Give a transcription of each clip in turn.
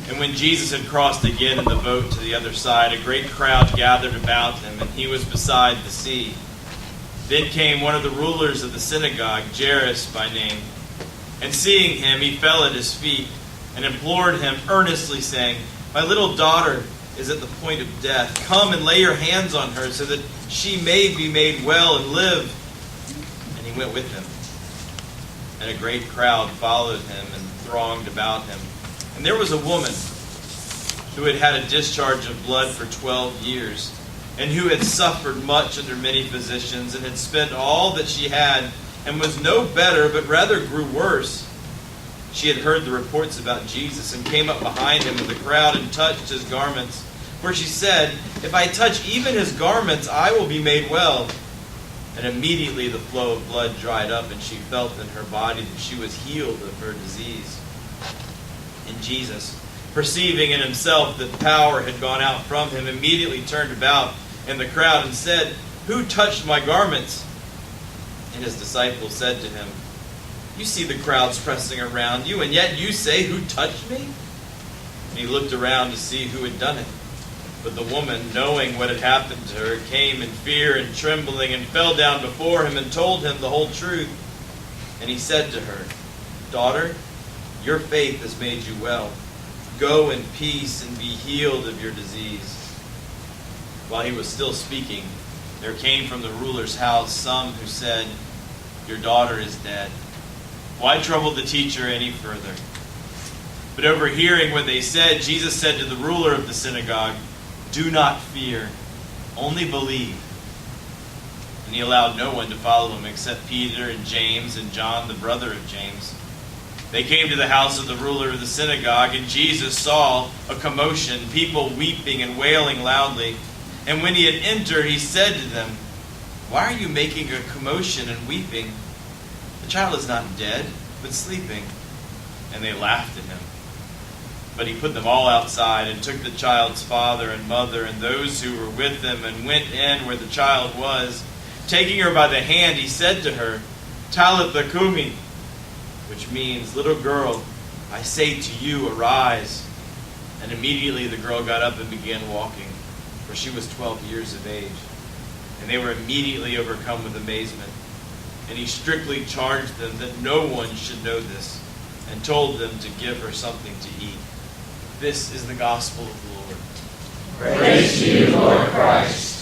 And when Jesus had crossed again in the boat to the other side, a great crowd gathered about him, and he was beside the sea. Then came one of the rulers of the synagogue, Jairus by name. And seeing him, he fell at his feet and implored him earnestly, saying, "My little daughter is at the point of death. Come and lay your hands on her so that she may be made well and live." And he went with him. And a great crowd followed him and thronged about him. And there was a woman who had had a discharge of blood for 12 years, and who had suffered much under many physicians, and had spent all that she had, and was no better, but rather grew worse. She had heard the reports about Jesus, and came up behind him in the crowd, and touched his garments. For she said, "If I touch even his garments, I will be made well." And immediately the flow of blood dried up, and she felt in her body that she was healed of her disease. And Jesus, perceiving in himself that power had gone out from him, immediately turned about in the crowd and said, "Who touched my garments?" And his disciples said to him, "You see the crowds pressing around you, and yet you say, 'Who touched me?'" And he looked around to see who had done it. But the woman, knowing what had happened to her, came in fear and trembling, and fell down before him and told him the whole truth. And he said to her, "Daughter, your faith has made you well. Go in peace and be healed of your disease." While he was still speaking, there came from the ruler's house some who said, "Your daughter is dead. Why trouble the teacher any further?" But overhearing what they said, Jesus said to the ruler of the synagogue, "Do not fear, only believe." And he allowed no one to follow him except Peter and James and John, the brother of James. They came to the house of the ruler of the synagogue, and Jesus saw a commotion, people weeping and wailing loudly. And when he had entered, he said to them, "Why are you making a commotion and weeping? The child is not dead, but sleeping." And they laughed at him. But he put them all outside, and took the child's father and mother and those who were with them, and went in where the child was. Taking her by the hand, he said to her, "Talitha cumi," which means, "Little girl, I say to you, arise." And immediately the girl got up and began walking, for she was 12 years of age. And they were immediately overcome with amazement. And he strictly charged them that no one should know this, and told them to give her something to eat. This is the gospel of the Lord. Praise to you, Lord Christ.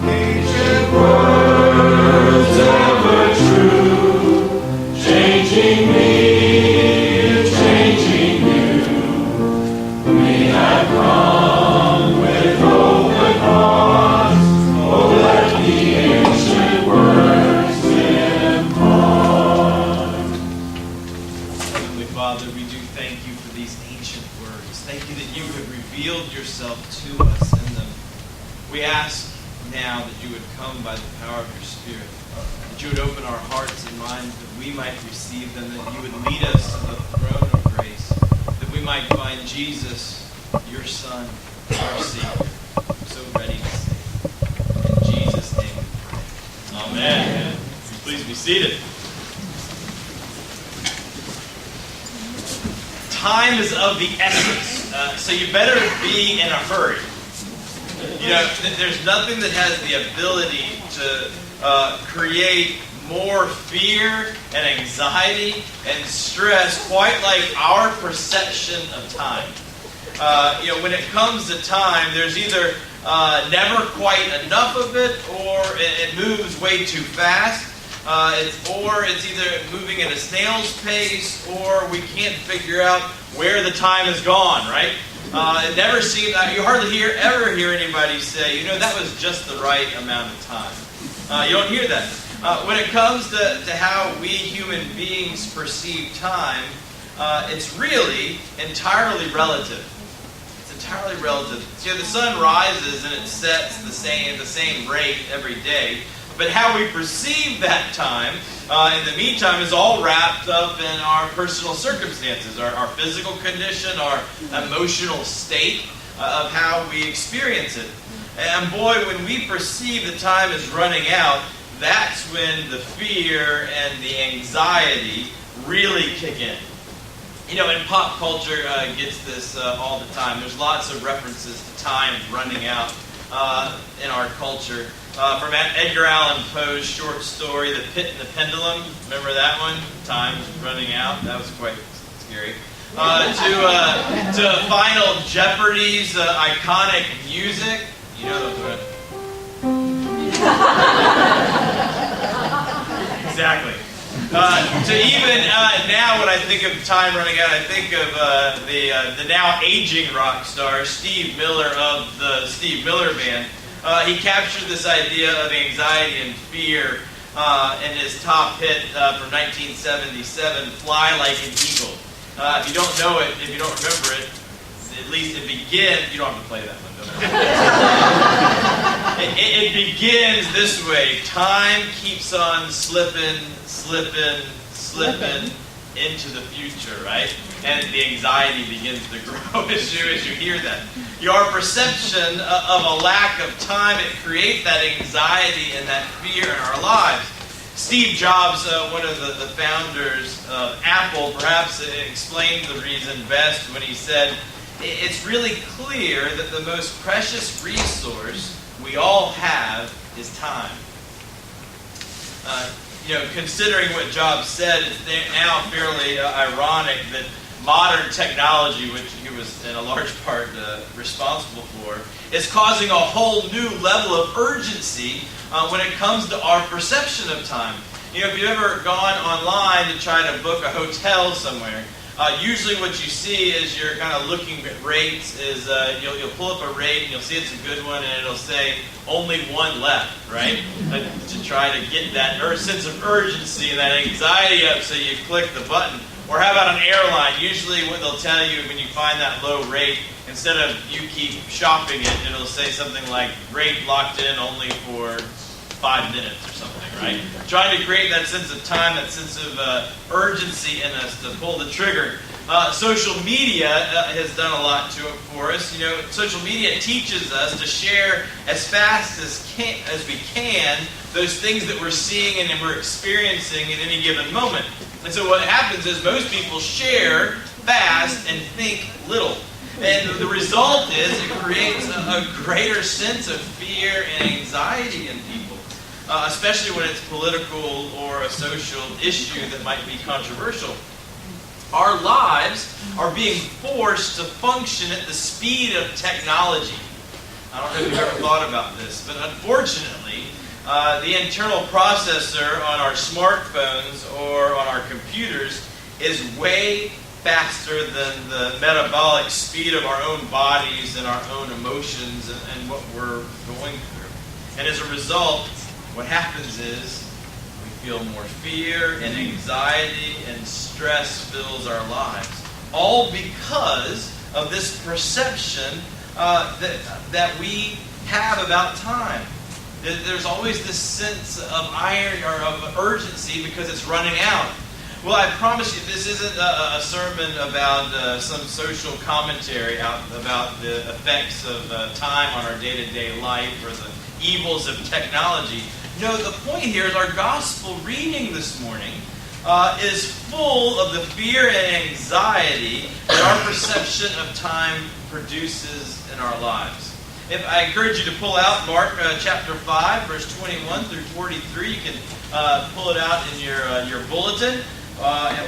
Ancient words ever true, changing me, changing you. We have come with open hearts. Oh, let the ancient words impart. Heavenly Father, we do thank you for these ancient words. Thank you that you have revealed yourself to us in them. We ask now that you would come by the power of your Spirit, that you would open our hearts and minds that we might receive them, that you would lead us to the throne of grace, that we might find Jesus, your Son, our Savior, so ready to save. In Jesus' name we pray. Amen. Please be seated. Time is of the essence, so you better be in a hurry. You know, there's nothing that has the ability to create more fear and anxiety and stress quite like our perception of time. When it comes to time, there's either never quite enough of it, or it moves way too fast. It's either moving at a snail's pace, or we can't figure out where the time has gone, right? It never seems, you hardly ever hear anybody say, that was just the right amount of time. You don't hear that. When it comes to how we human beings perceive time, it's really entirely relative. It's entirely relative. See, the sun rises and it sets the same rate every day. But how we perceive that time, in the meantime, is all wrapped up in our personal circumstances, our physical condition, our emotional state of how we experience it. And boy, when we perceive the time is running out, that's when the fear and the anxiety really kick in. You know, and pop culture gets this all the time. There's lots of references to time running out in our culture. From Edgar Allan Poe's short story, The Pit and the Pendulum. Remember that one? Time was running out. That was quite scary. To Final Jeopardy's iconic music. You know those. Exactly. To even now, when I think of time running out, I think of the now aging rock star Steve Miller of the Steve Miller Band. He captured this idea of anxiety and fear in his top hit from 1977, "Fly Like an Eagle." If you don't know it, if you don't remember it, at least it begins. You don't have to play that one, don't you? It begins this way: time keeps on slipping into the future, right? And the anxiety begins to grow as you hear that. Your perception of a lack of time, it creates that anxiety and that fear in our lives. Steve Jobs, one of the founders of Apple, perhaps explained the reason best when he said, "It's really clear that the most precious resource we all have is time." Considering what Jobs said, it's now fairly ironic that modern technology, which he was in a large part responsible for, is causing a whole new level of urgency when it comes to our perception of time. You know, if you've ever gone online to try to book a hotel somewhere, usually what you see is you're kind of looking at rates, is you'll pull up a rate and you'll see it's a good one and it'll say only one left, right? To try to get that sense of urgency and that anxiety up, so you click the button. Or how about an airline? Usually what they'll tell you when you find that low rate, instead of you keep shopping it, it'll say something like rate locked in only for 5 minutes or something, right? Trying to create that sense of time, that sense of urgency in us to pull the trigger. Social media has done a lot to it for us. You know, social media teaches us to share as fast as we can those things that we're seeing and we're experiencing at any given moment. And so what happens is most people share fast and think little. And the result is it creates a greater sense of fear and anxiety in people, especially when it's political or a social issue that might be controversial. Our lives are being forced to function at the speed of technology. I don't know if you've ever thought about this, but unfortunately, the internal processor on our smartphones or on our computers is way faster than the metabolic speed of our own bodies and our own emotions and what we're going through. And as a result, what happens is we feel more fear and anxiety and stress fills our lives. All because of this perception that we have about time. There's always this sense of iron or of urgency because it's running out. Well, I promise you, this isn't a sermon about some social commentary about the effects of time on our day-to-day life or the evils of technology. No, the point here is our gospel reading this morning is full of the fear and anxiety that our perception of time produces in our lives. If I encourage you to pull out Mark chapter 5, verse 21 through 43. You can pull it out in your bulletin,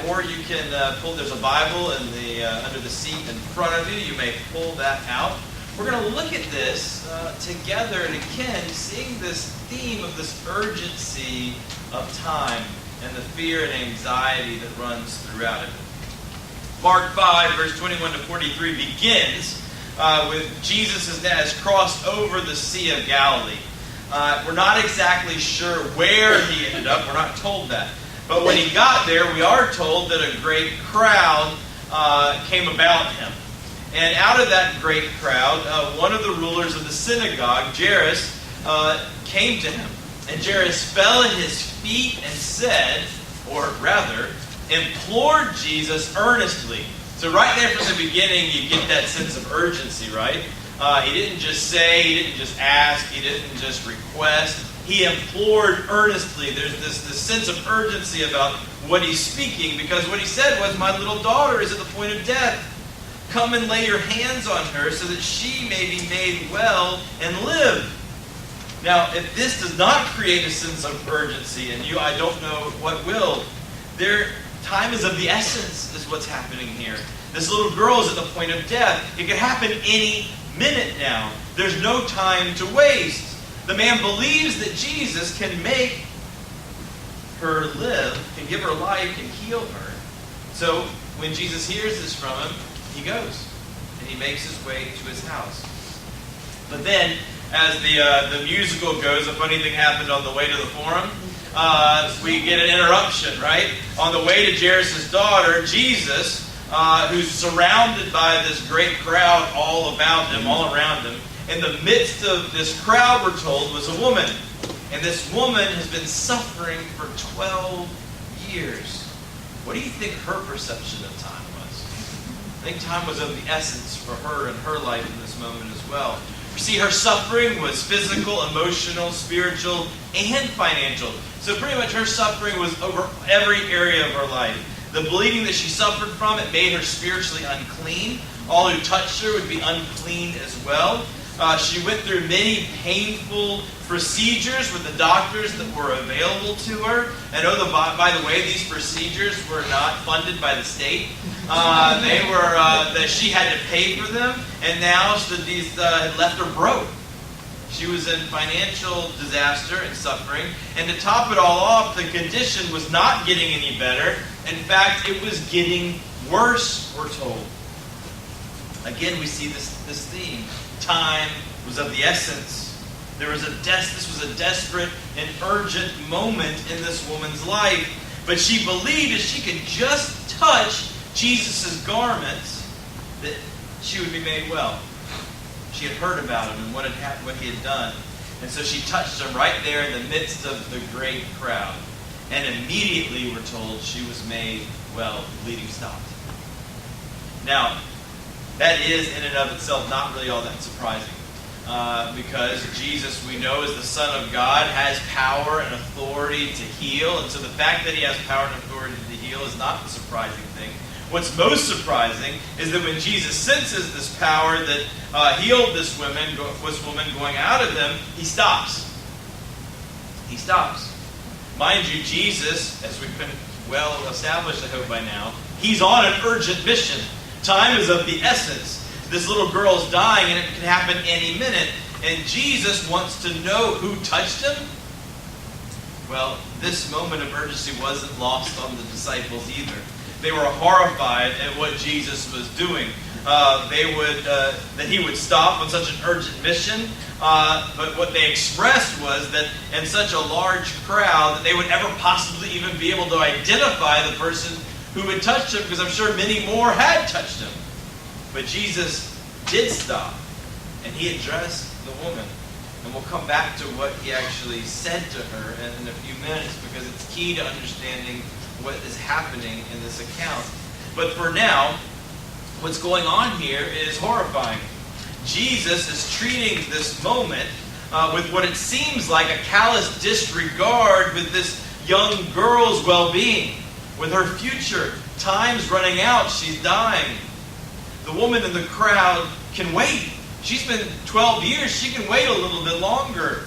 or you can pull. There's a Bible in the under the seat in front of you. You may pull that out. We're going to look at this together, and again, seeing this theme of this urgency of time and the fear and anxiety that runs throughout it. Mark 5, verse 21 to 43 begins with Jesus has crossed over the Sea of Galilee. We're not exactly sure where he ended up. We're not told that. But when he got there, we are told that a great crowd came about him. And out of that great crowd, one of the rulers of the synagogue, Jairus, came to him. And Jairus fell at his feet and said, or rather, implored Jesus earnestly. So right there from the beginning, you get that sense of urgency, right? He didn't just say, he didn't just ask, he didn't just request. He implored earnestly. There's this sense of urgency about what he's speaking, because what he said was, my little daughter is at the point of death. Come and lay your hands on her so that she may be made well and live. Now, if this does not create a sense of urgency in you, I don't know what will. Time is of the essence, is what's happening here. This little girl is at the point of death. It could happen any minute now. There's no time to waste. The man believes that Jesus can make her live, can give her life, can heal her. So when Jesus hears this from him, he goes and he makes his way to his house. But then, as the musical goes, a funny thing happened on the way to the forum. We get an interruption, right? On the way to Jairus' daughter, Jesus, who's surrounded by this great crowd all about him, all around him, in the midst of this crowd, we're told, was a woman. And this woman has been suffering for 12 years. What do you think her perception of time was? I think time was of the essence for her and her life in this moment as well. You see, her suffering was physical, emotional, spiritual, and financial. So pretty much her suffering was over every area of her life. The bleeding that she suffered from, it made her spiritually unclean. All who touched her would be unclean as well. She went through many painful procedures with the doctors that were available to her. And by the way, these procedures were not funded by the state. They were that she had to pay for them, and now these had left her broke. She was in financial disaster and suffering. And to top it all off, the condition was not getting any better. In fact, it was getting worse, we're told. Again, we see this theme. Time was of the essence. This was a desperate and urgent moment in this woman's life. But she believed if she could just touch Jesus' garments, that she would be made well. She had heard about him and what he had done. And so she touched him right there in the midst of the great crowd. And immediately, we're told, she was made well. The bleeding stopped. Now, that is in and of itself not really all that surprising. Because Jesus, we know, is the Son of God, has power and authority to heal. And so the fact that he has power and authority to heal is not the surprising thing. What's most surprising is that when Jesus senses this power that healed this woman going out of him, he stops. He stops. Mind you, Jesus, as we've been well established, I hope by now, he's on an urgent mission. Time is of the essence. This little girl's dying, and it can happen any minute. And Jesus wants to know who touched him. Well, this moment of urgency wasn't lost on the disciples either. They were horrified at what Jesus was doing. That he would stop on such an urgent mission. But what they expressed was that in such a large crowd that they would ever possibly even be able to identify the person who had touched him, because I'm sure many more had touched him. But Jesus did stop, and he addressed the woman. And we'll come back to what he actually said to her in a few minutes, because it's key to understanding what is happening in this account. But for now, what's going on here is horrifying. Jesus is treating this moment with what it seems like a callous disregard with this young girl's well-being, with her future. Time's running out. She's dying. The woman in the crowd can wait. She's been 12 years. She can wait a little bit longer.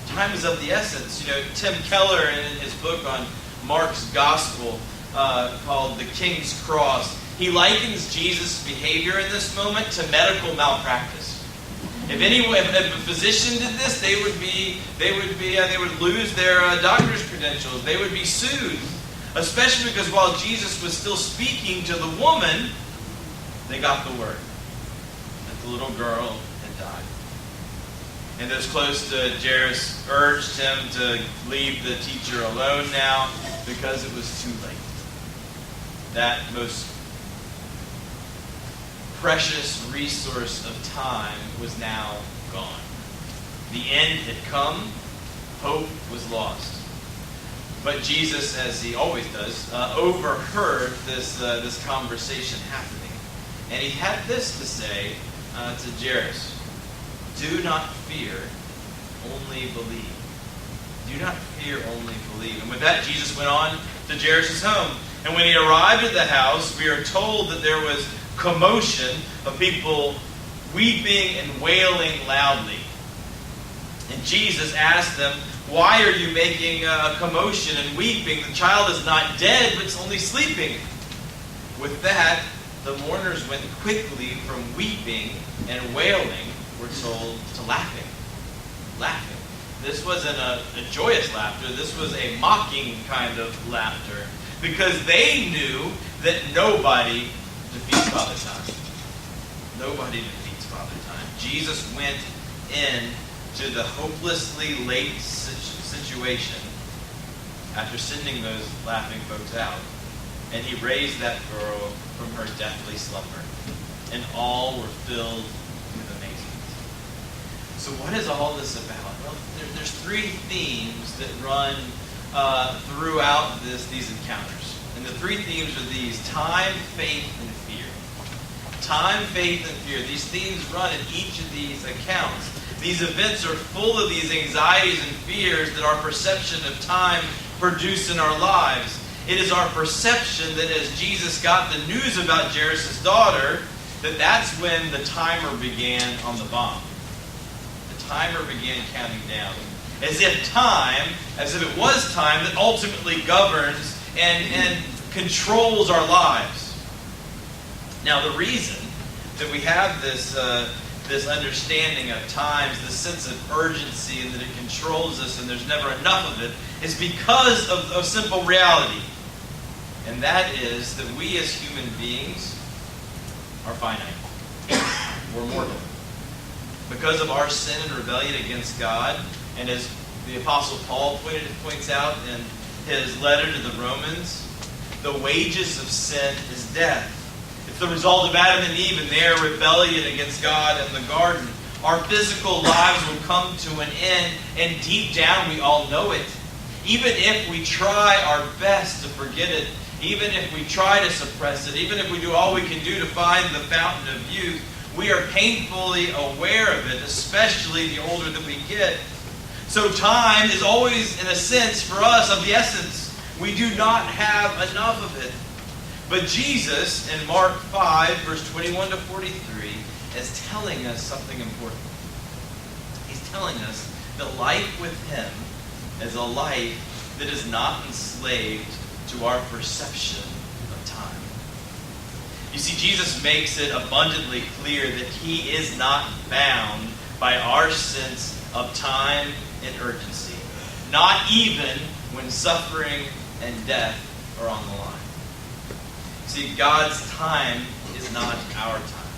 Time is of the essence. You know, Tim Keller, in his book on Mark's Gospel called The King's Cross, he likens Jesus' behavior in this moment to medical malpractice. If a physician did this, they would lose their doctor's credentials. They would be sued, especially because while Jesus was still speaking to the woman, they got the word that the little girl had died. And those close to Jairus urged him to leave the teacher alone now, because it was too late. That most precious resource of time was now gone. The end had come. Hope was lost. But Jesus, as he always does, overheard this conversation happening. And he had this to say to Jairus: "Do not fear, only believe." Do not fear, only believe. And with that, Jesus went on to Jairus' home. And when he arrived at the house, we are told that there was commotion of people weeping and wailing loudly. And Jesus asked them, "Why are you making a commotion and weeping? The child is not dead, but it's only sleeping." With that, the mourners went quickly from weeping and wailing, we're told, to laughing. Laughing. This wasn't a joyous laughter. This was a mocking kind of laughter. Because they knew that nobody defeats Father Time. Nobody defeats Father Time. Jesus went in to the hopelessly late situation after sending those laughing folks out. And he raised that girl from her deathly slumber. And all were filled with amazement. So what is all this about? Well, there's three themes that run throughout these encounters. And the three themes are these: time, faith, and fear. Time, faith, and fear. These themes run in each of these accounts. These events are full of these anxieties and fears that our perception of time produce in our lives. It is our perception that as Jesus got the news about Jairus' daughter, that's when the timer began on the bomb. The timer began counting down. As if it was time that ultimately governs and controls our lives. Now, the reason that we have this understanding of times, this sense of urgency, and that it controls us and there's never enough of it, is because of simple reality. And that is that we as human beings are finite. We're mortal. Because of our sin and rebellion against God, and as the Apostle Paul points out in his letter to the Romans, the wages of sin is death. It's the result of Adam and Eve and their rebellion against God in the garden. Our physical lives will come to an end, and deep down we all know it. Even if we try our best to forget it, even if we try to suppress it, even if we do all we can do to find the fountain of youth, we are painfully aware of it, especially the older that we get. So time is always, in a sense, for us, of the essence. We do not have enough of it. But Jesus, in Mark 5, verse 21 to 43, is telling us something important. He's telling us that life with Him is a life that is not enslaved to our perception of time. You see, Jesus makes it abundantly clear that He is not bound by our sense of time and urgency, not even when suffering and death are on the line. See, God's time is not our time.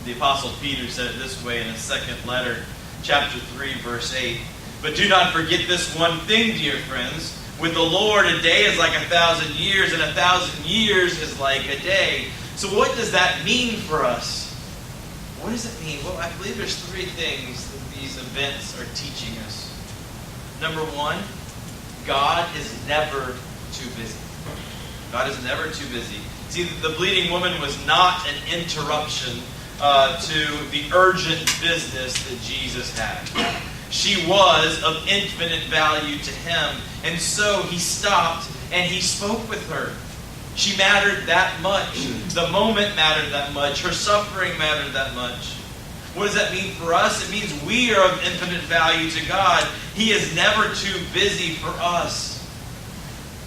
The Apostle Peter said it this way in his second letter, chapter 3, verse 8. "But do not forget this one thing, dear friends. With the Lord, a day is like 1,000 years, and 1,000 years is like a day." So what does that mean for us? What does it mean? Well, I believe there's three things that these events are teaching us. Number one, God is never too busy. God is never too busy. See, the bleeding woman was not an interruption to the urgent business that Jesus had. She was of infinite value to Him. And so He stopped and He spoke with her. She mattered that much. The moment mattered that much. Her suffering mattered that much. What does that mean for us? It means we are of infinite value to God. He is never too busy for us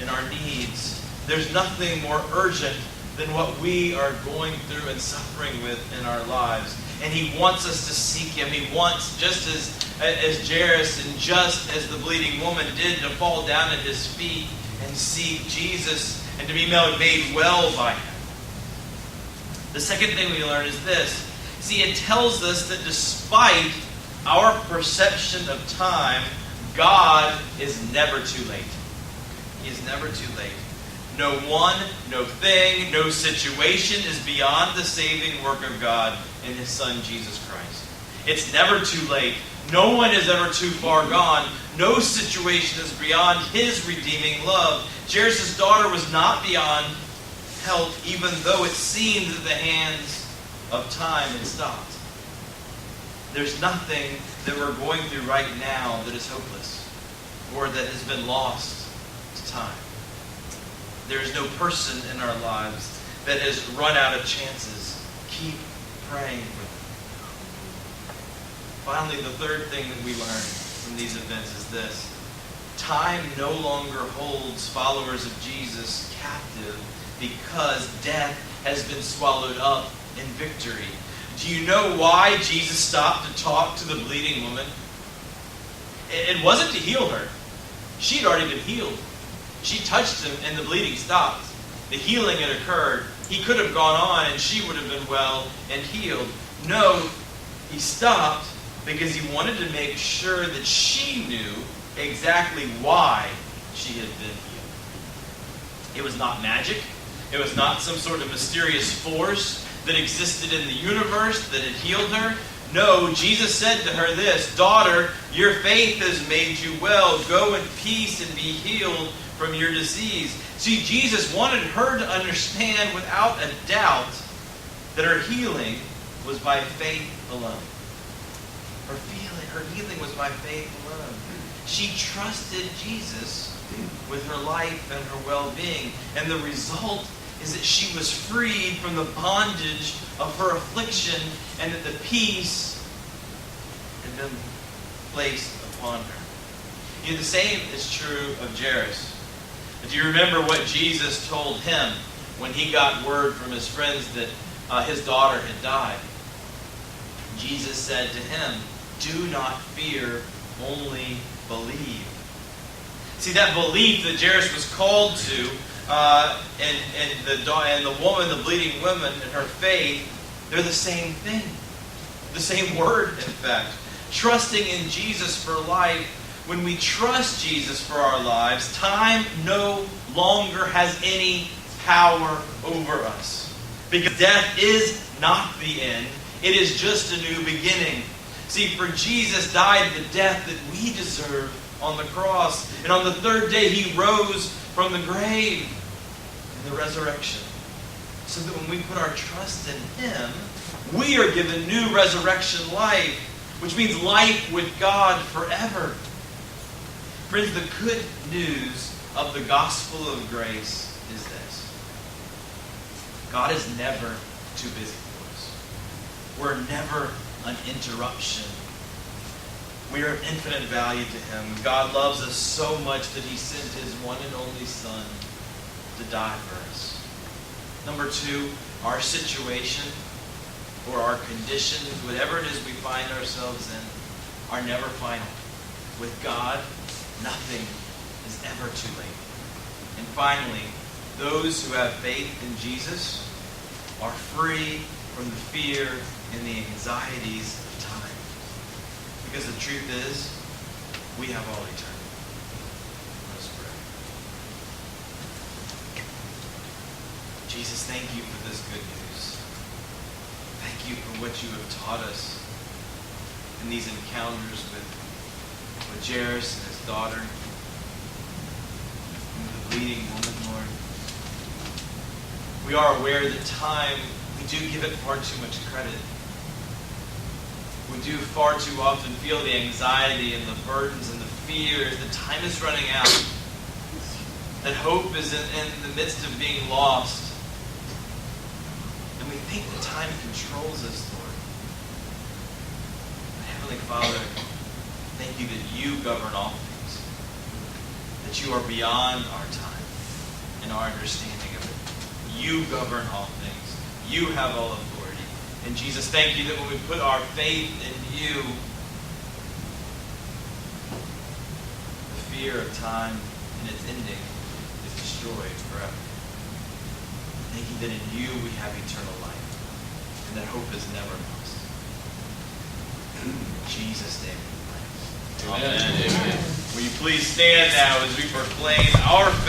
and our needs. There's nothing more urgent than what we are going through and suffering with in our lives. And He wants us to seek Him. He wants, just as Jairus and just as the bleeding woman did, to fall down at His feet and seek Jesus and to be made well by Him. The second thing we learn is this. See, it tells us that despite our perception of time, God is never too late. He is never too late. No one, no thing, no situation is beyond the saving work of God in His Son, Jesus Christ. It's never too late. No one is ever too far gone. No situation is beyond His redeeming love. Jairus' daughter was not beyond help, even though it seemed that the hands of time had stopped. There's nothing that we're going through right now that is hopeless. or that has been lost to time. There is no person in our lives that has run out of chances. Keep praying for them. Finally, the third thing that we learn from these events is this. Time no longer holds followers of Jesus captive because death has been swallowed up in victory. Do you know why Jesus stopped to talk to the bleeding woman? It wasn't to heal her. She'd already been healed. She touched him and the bleeding stopped. The healing had occurred. He could have gone on and she would have been well and healed. No, he stopped because he wanted to make sure that she knew exactly why she had been healed. It was not magic. It was not some sort of mysterious force that existed in the universe that had healed her. No, Jesus said to her this, "Daughter, your faith has made you well. Go in peace and be healed from your disease." See, Jesus wanted her to understand without a doubt that her healing was by faith alone. Her healing was by faith alone. She trusted Jesus with her life and her well-being. And the result is that she was freed from the bondage of her affliction and that the peace had been placed upon her. You know, the same is true of Jairus. Do you remember what Jesus told him when he got word from his friends that his daughter had died? Jesus said to him, "Do not fear, only believe." See, that belief that Jairus was called to, and the woman, the bleeding woman, and her faith, they're the same thing. The same word, in fact. Trusting in Jesus for life. When we trust Jesus for our lives, time no longer has any power over us. Because death is not the end. It is just a new beginning. See, for Jesus died the death that we deserve on the cross. And on the third day, he rose from the grave in the resurrection. So that when we put our trust in him, we are given new resurrection life, which means life with God forever. Friends, the good news of the gospel of grace is this. God is never too busy for us. We're never an interruption. We are of infinite value to him. God loves us so much that he sent his one and only Son to die for us. Number two, our situation or our conditions, whatever it is we find ourselves in, are never final. With God, nothing is ever too late. And finally, those who have faith in Jesus are free from the fear and the anxieties of time. Because the truth is, we have all eternity. Let us pray. Jesus, thank you for this good news. Thank you for what you have taught us in these encounters with Jairus and his daughter, and the bleeding woman, Lord. We are aware that time, we do give it far too much credit. We do far too often feel the anxiety and the burdens and the fears. The time is running out. That hope is in the midst of being lost. And we think that time controls us, Lord. But Heavenly Father, thank you that you govern all things. That you are beyond our time and our understanding of it. You govern all things. You have all authority. And Jesus, thank you that when we put our faith in you, the fear of time and its ending is destroyed forever. Thank you that in you we have eternal life. And that hope is never lost. In Jesus' name we pray. Amen. Amen. Will you please stand now as we proclaim our faith?